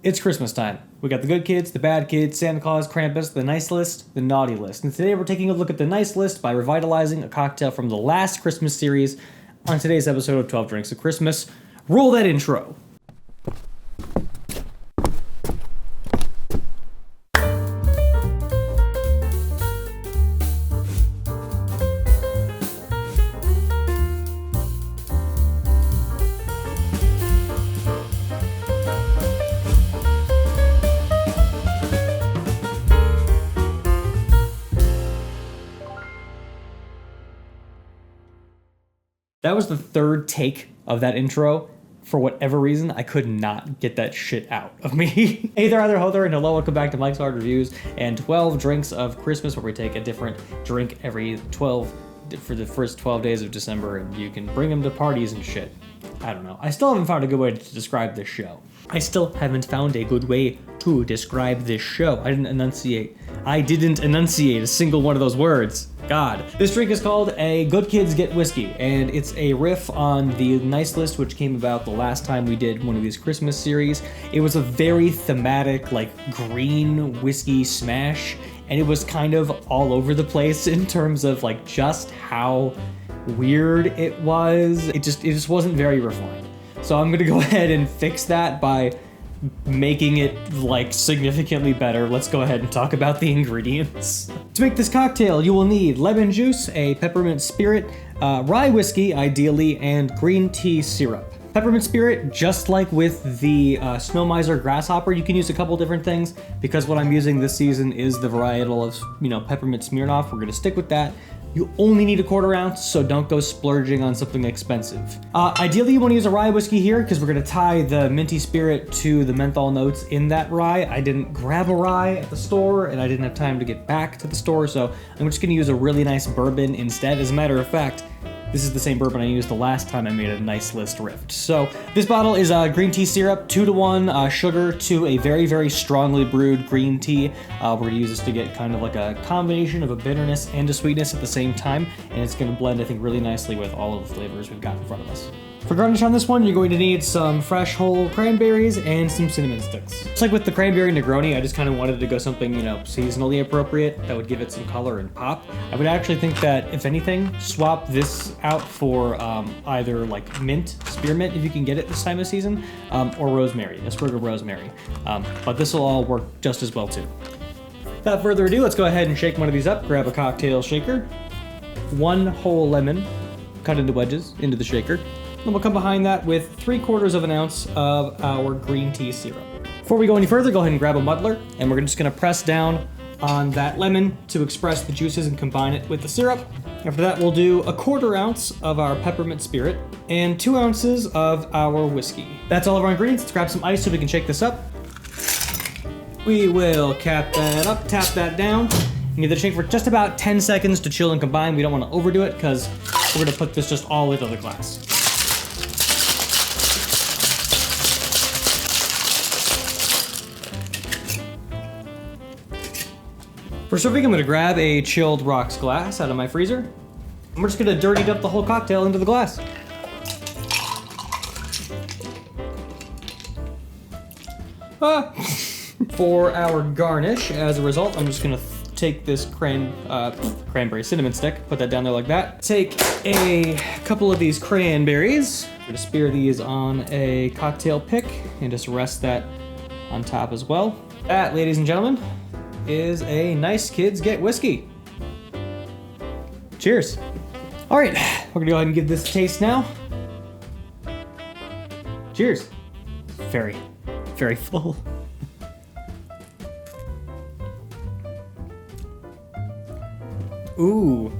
It's Christmas time. We got the good kids, the bad kids, Santa Claus, Krampus, the nice list, the naughty list. And today we're taking a look at the nice list by revitalizing a cocktail from the last Christmas series on today's episode of 12 Drinks of Christmas. Roll that intro. That was the third take of that intro. For whatever reason, I could not get that shit out of me. Hey there, Heather, and hello, welcome back to Mike's Hard Reviews and 12 Drinks of Christmas, where we take a different drink every 12 for the first 12 days of December, and you can bring them to parties and shit. I don't know. I still haven't found a good way to describe this show. I didn't enunciate a single one of those words. God. This drink is called a Good Kids Get Whiskey, and it's a riff on the nice list, which came about the last time we did one of these Christmas series. It was a very thematic, like, green whiskey smash, and it was kind of all over the place in terms of, like, just how weird it was. It just wasn't very refined. So I'm gonna go ahead and fix that by making it, like, significantly better. Let's go ahead and talk about the ingredients. To make this cocktail, you will need lemon juice, a peppermint spirit, rye whiskey, ideally, and green tea syrup. Peppermint Spirit, just like with the Snow Miser Grasshopper, you can use a couple different things. Because what I'm using this season is the varietal of, Peppermint Smirnoff. We're gonna stick with that. You only need a 1/4 ounce, so don't go splurging on something expensive. Ideally, you want to use a rye whiskey here, because we're going to tie the minty spirit to the menthol notes in that rye. I didn't grab a rye at the store, and I didn't have time to get back to the store, so I'm just going to use a really nice bourbon instead. As a matter of fact, this is the same bourbon I used the last time I made a nice list rift. So this bottle is green tea syrup, 2-to-1 sugar to a very, very strongly brewed green tea. We're gonna use this to get kind of like a combination of a bitterness and a sweetness at the same time. And it's gonna blend, I think, really nicely with all of the flavors we've got in front of us. For garnish on this one, you're going to need some fresh whole cranberries and some cinnamon sticks. Just like with the cranberry Negroni, I just kind of wanted to go something, seasonally appropriate that would give it some color and pop. I would actually think that, if anything, swap this out for either like mint, spearmint, if you can get it this time of season, or rosemary, a sprig of rosemary. But this will all work just as well too. Without further ado, let's go ahead and shake one of these up. Grab a cocktail shaker, 1 whole lemon, cut into wedges into the shaker. Then we'll come behind that with 3/4 ounce of our green tea syrup. Before we go any further, go ahead and grab a muddler, and we're just gonna press down on that lemon to express the juices and combine it with the syrup. After that, we'll do a 1/4 ounce of our peppermint spirit and 2 ounces of our whiskey. That's all of our ingredients. Let's grab some ice so we can shake this up. We will cap that up, tap that down. You need to shake for just about 10 seconds to chill and combine. We don't want to overdo it because we're gonna put this just all into the glass. For serving, I'm going to grab a chilled rocks glass out of my freezer. And we're just going to dirty dump the whole cocktail into the glass. For our garnish, as a result, I'm just going to take this cranberry cinnamon stick, put that down there like that. Take a couple of these cranberries. I'm going to spear these on a cocktail pick and just rest that on top as well. That, ladies and gentlemen, is a Nice Kids Get Whiskey. Cheers. All right, we're gonna go ahead and give this a taste now. Cheers. Very, very full. Ooh.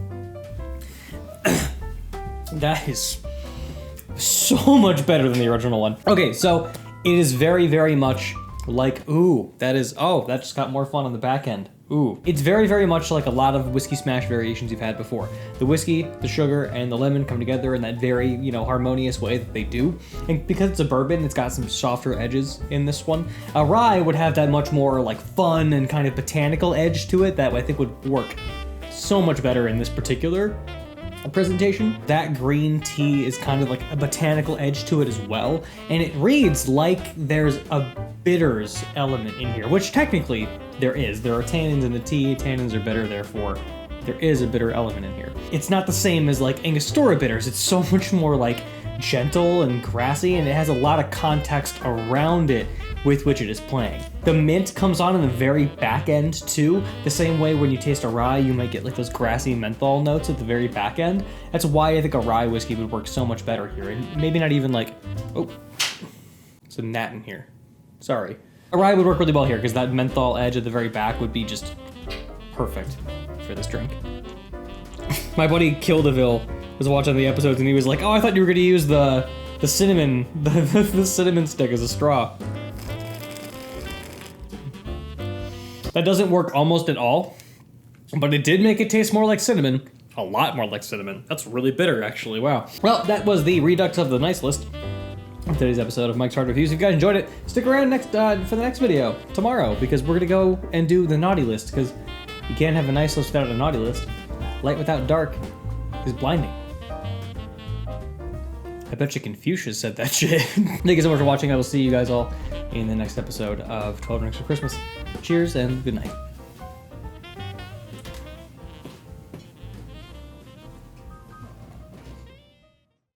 That is so much better than the original one. Okay, so it is very, very much like, that just got more fun on the back end. It's very, very much like a lot of whiskey smash variations you've had before. The whiskey, the sugar, and the lemon come together in that very, harmonious way that they do. And because it's a bourbon, it's got some softer edges in this one. A rye would have that much more, like, fun and kind of botanical edge to it that I think would work so much better in this particular presentation. That green tea is kind of like a botanical edge to it as well. And it reads like there's a bitters element in here, which technically there is. There are tannins in the tea, tannins are bitter, therefore there is a bitter element in here. It's not the same as like Angostura bitters. It's so much more like gentle and grassy, and it has a lot of context around it with which it is playing. The mint comes on in the very back end too, the same way when you taste a rye, you might get like those grassy menthol notes at the very back end. That's why I think a rye whiskey would work so much better here, and maybe not even like, oh, it's a gnat in here. Sorry. A rye would work really well here because that menthol edge at the very back would be just perfect for this drink. My buddy Kildeville was watching the episodes and he was like, oh, I thought you were gonna use the cinnamon, the cinnamon stick as a straw. That doesn't work almost at all, but it did make it taste more like cinnamon. A lot more like cinnamon. That's really bitter, actually, wow. Well, that was the redux of the nice list of today's episode of Mike's Hard Reviews. If you guys enjoyed it, stick around next for the next video, tomorrow, because we're gonna go and do the naughty list, because you can't have a nice list without a naughty list. Light without dark is blinding. I bet you Confucius said that shit. Thank you so much for watching. I will see you guys all in the next episode of 12 Drinks for Christmas. Cheers and good night.